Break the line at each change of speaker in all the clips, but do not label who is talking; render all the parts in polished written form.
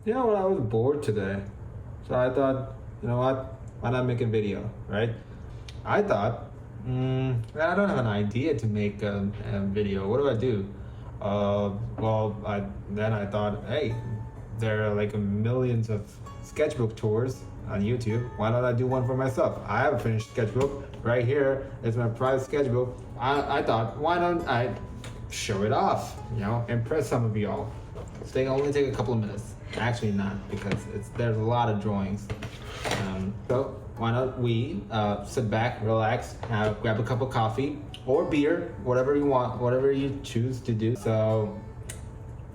You know what? I was bored today, so I thought, you know what? Why not make a video, right? I thought, I don't have an idea to make a video. What do I do? Then I thought, hey, there are like millions of sketchbook tours on YouTube. Why not I do one for myself? I have a finished sketchbook right here. It's my private sketchbook. I thought, why don't I show it off? You know, impress some of y'all. They only take a couple of minutes. Actually, not because there's a lot of drawings. So why not we sit back, relax, grab a cup of coffee or beer, whatever you want, whatever you choose to do. So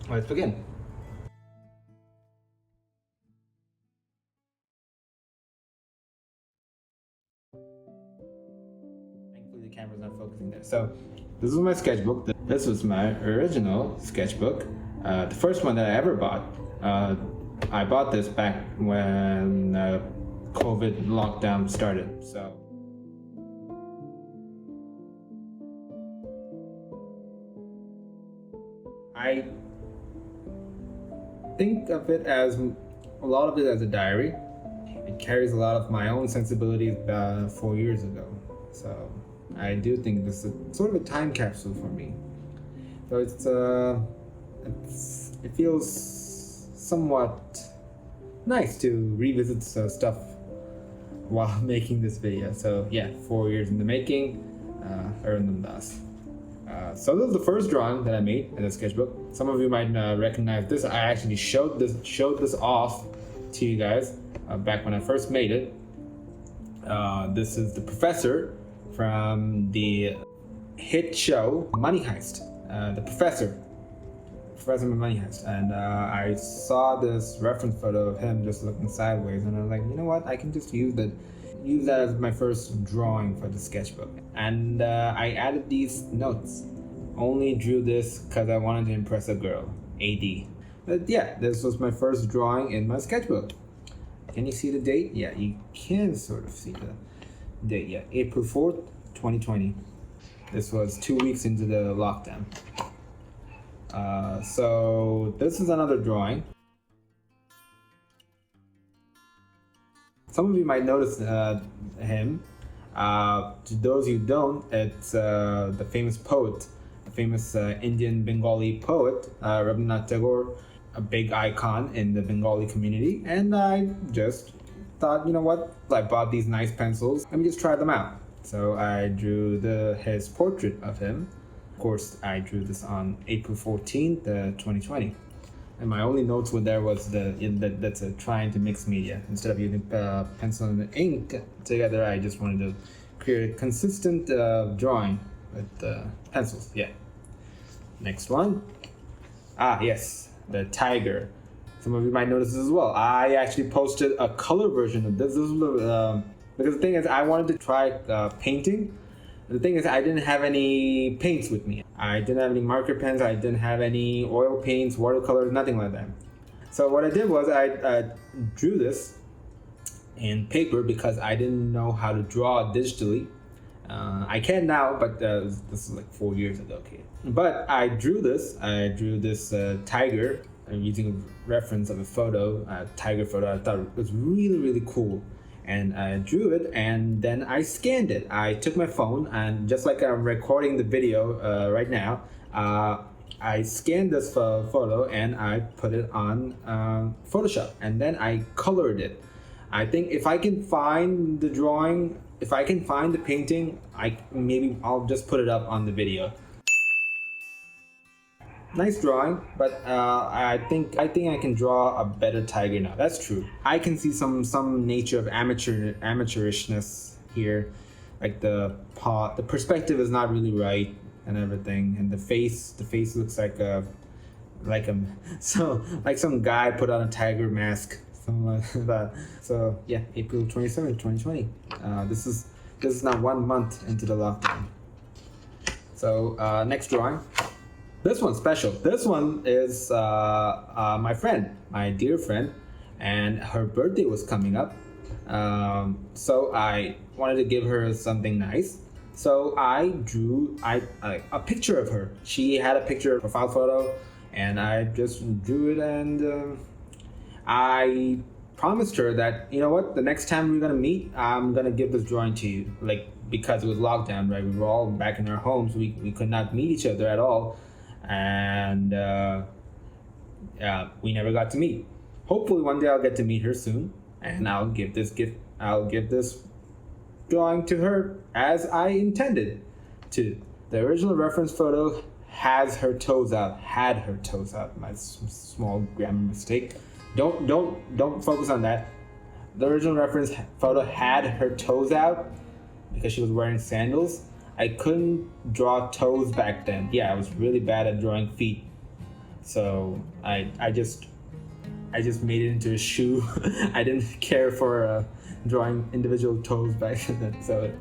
let's begin. Thankfully, the camera's not focusing there. So this is my sketchbook. This was my original sketchbook. The first one that I ever bought. I bought this back when COVID lockdown started. So I think of it as a lot of it as a diary. It carries a lot of my own sensibilities 4 years ago. So I do think this is sort of a time capsule for me. So it feels somewhat nice to revisit stuff while making this video. So yeah, 4 years in the making, Arundam Das. So this is the first drawing that I made in the sketchbook. Some of you might recognize this. I actually showed this off to you guys back when I first made it. This is the professor from the hit show Money Heist. The professor from Money Heist, and I saw this reference photo of him just looking sideways, and I was like, you know what? I can just use that as my first drawing for the sketchbook. And I added these notes. Only drew this because I wanted to impress a girl. AD. But yeah, this was my first drawing in my sketchbook. Can you see the date? Yeah, you can sort of see the date. Yeah, April 4th, 2020. This was 2 weeks into the lockdown. So this is another drawing. Some of you might notice him. To those who don't, it's the famous poet, the famous Indian Bengali poet, Rabindranath Tagore, a big icon in the Bengali community. And I just thought, you know what? I bought these nice pencils. Let me just try them out. So I drew his portrait of him. Of course, I drew this on April 14th, 2020. And my only notes were there was that's trying to mix media. Instead of using pencil and ink together, I just wanted to create a consistent drawing with pencils. Yeah. Next one. Yes, the tiger. Some of you might notice this as well. I actually posted a color version of this. Because the thing is, I wanted to try painting. The thing is, I didn't have any paints with me. I didn't have any marker pens. I didn't have any oil paints, watercolors, nothing like that. So what I did was I drew this in paper because I didn't know how to draw digitally. I can now, but this is like 4 years ago. Okay. But I drew this tiger using a reference of a photo, a tiger photo. I thought it was really, really cool. And I drew it, and then I scanned it. I took my phone, and just like I'm recording the video right now, I scanned this photo and I put it on Photoshop, and then I colored it. I think if I can find the drawing, if I can find the painting, maybe I'll just put it up on the video. Nice drawing, but I think I can draw a better tiger now. That's true. I can see some nature of amateurishness here, like the perspective is not really right and everything, and the face looks like some guy put on a tiger mask, something like that. So yeah, April 27th, 2020. This is now 1 month into the lockdown. So next drawing. This one's special. This one is my friend, my dear friend, and her birthday was coming up. So I wanted to give her something nice. So I drew a picture of her. She had a picture, profile photo, and I just drew it, and I promised her that, you know what, the next time we're gonna meet, I'm gonna give this drawing to you. Like, because it was lockdown, right? We were all back in our homes. We could not meet each other at all, and we never got to meet. Hopefully, one day I'll get to meet her soon, and I'll give this gift. I'll give this drawing to her as I intended to. The original reference photo has her toes out. Had her toes out. My small grammar mistake. Don't focus on that. The original reference photo had her toes out because she was wearing sandals. I couldn't draw toes back then. Yeah, I was really bad at drawing feet. So I just made it into a shoe. I didn't care for drawing individual toes back then. So,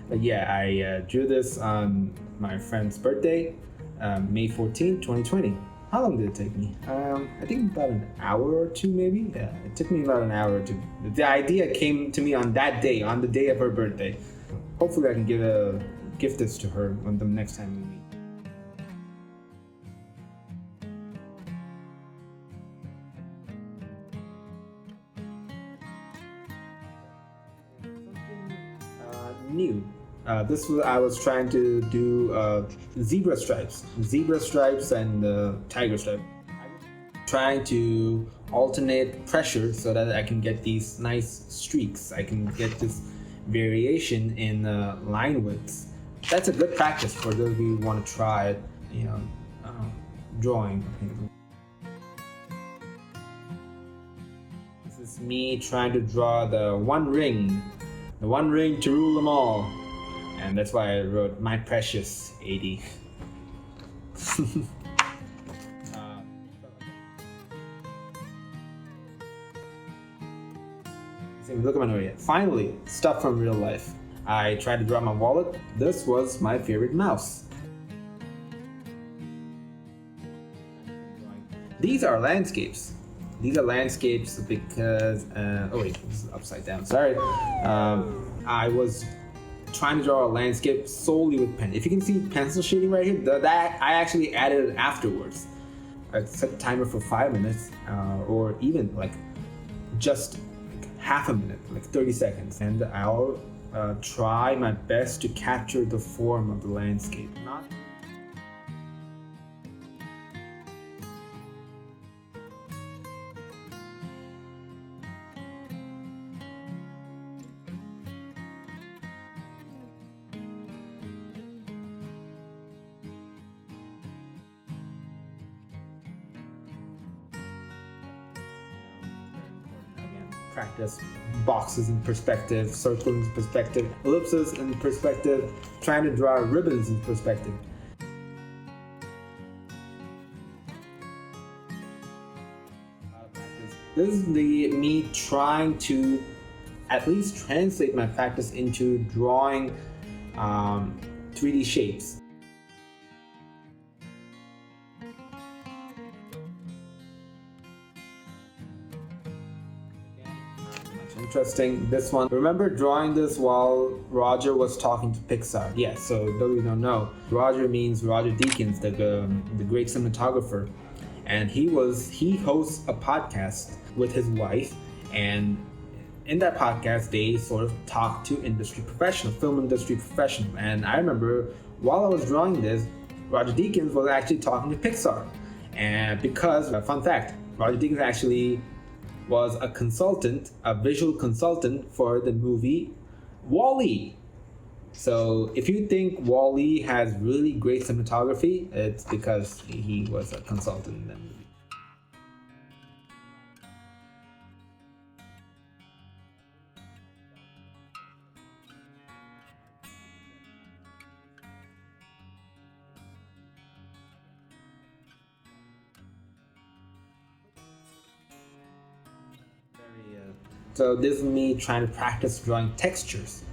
but yeah, I drew this on my friend's birthday, May 14th, 2020. How long did it take me? I think about an hour or two, maybe. Yeah, it took me about an hour or two. The idea came to me on that day, on the day of her birthday. Hopefully, I can gift this to her on the next time we meet. New. This was I was trying to do zebra stripes and tiger stripe. Trying to alternate pressure so that I can get these nice streaks. I can get this variation in line widths. That's a good practice for those who want to try, drawing. This is me trying to draw the one ring to rule them all. And that's why I wrote my precious 80. Look at my note yet. Finally, stuff from real life. I tried to draw my wallet. This was my favorite mouse. These are landscapes. These are landscapes because oh wait, this is upside down. Sorry. I was trying to draw a landscape solely with pen. If you can see pencil shading right here, that I actually added it afterwards. I set the timer for 5 minutes, or even like just half a minute, like 30 seconds, and I'll try my best to capture the form of the landscape. Not practice boxes in perspective, circles in perspective, ellipses in perspective, trying to draw ribbons in perspective. This is me trying to at least translate my practice into drawing 3D shapes. Interesting. This one. Remember drawing this while Roger was talking to Pixar? Yes. So those who don't know, Roger means Roger Deakins, the great cinematographer, and he hosts a podcast with his wife, and in that podcast they sort of talk to film industry professionals. And I remember while I was drawing this, Roger Deakins was actually talking to Pixar, and because fun fact, Roger Deakins actually was a visual consultant for the movie WALL-E. So if you think WALL-E has really great cinematography, it's because he was a consultant in that movie. So this is me trying to practice drawing textures.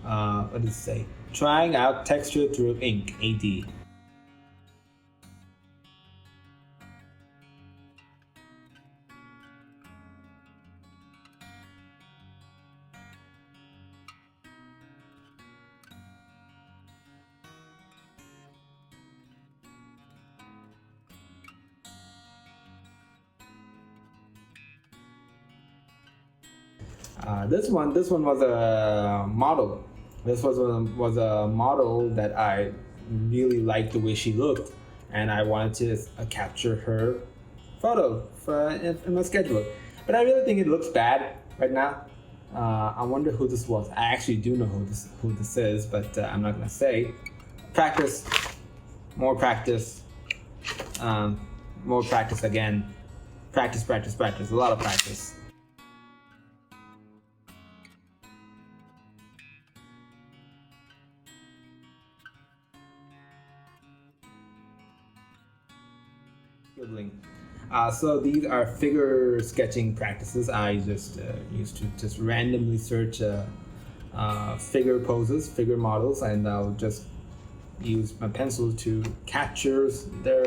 What does it say? Trying out texture through ink, AD. This one was a model. This was a model that I really liked the way she looked, and I wanted to capture her photo in my sketchbook. But I really think it looks bad right now. I wonder who this was. I actually do know who this is, but I'm not gonna say. Practice, more practice, more practice again. Practice, practice, practice. A lot of practice. So these are figure sketching practices. I just used to just randomly search figure poses, figure models, and I'll just use my pencil to capture their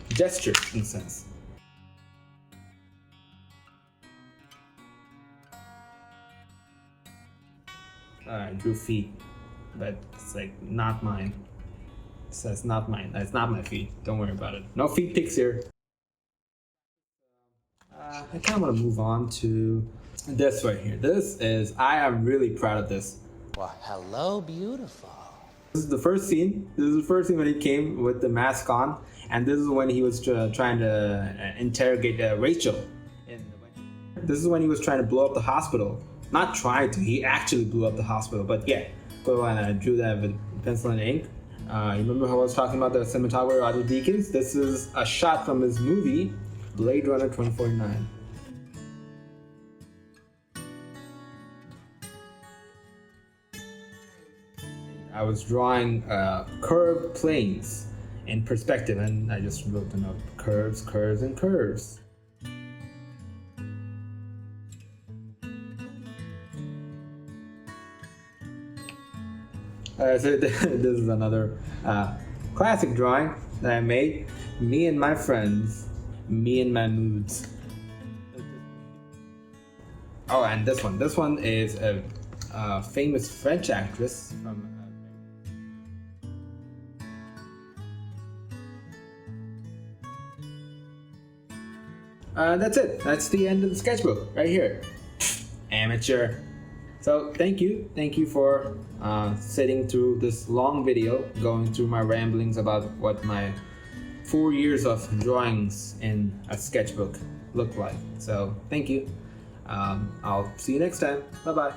gesture, in a sense. I drew feet, but it's like not mine. It says not mine. That's not my feet. Don't worry about it. No feet pics here. I kind of want to move on to this right here. I am really proud of this.
Well, hello, beautiful.
This is the first scene. This is the first scene when he came with the mask on, and this is when he was trying to interrogate Rachel. This is when he was trying to blow up the hospital. Not trying to, he actually blew up the hospital, but yeah. So I drew that with pencil and ink. You remember how I was talking about the cinematographer Roger Deakins? This is a shot from his movie, Blade Runner 2049. I was drawing curved planes in perspective, and I just wrote the note: curves, curves, and curves. So this is another classic drawing that I made. Me and my friends, me and my moods. Oh, and this one is a famous French actress from. That's it. That's the end of the sketchbook right here. Amateur. So thank you for sitting through this long video, going through my ramblings about what my 4 years of drawings in a sketchbook look like. So thank you. I'll see you next time. Bye bye.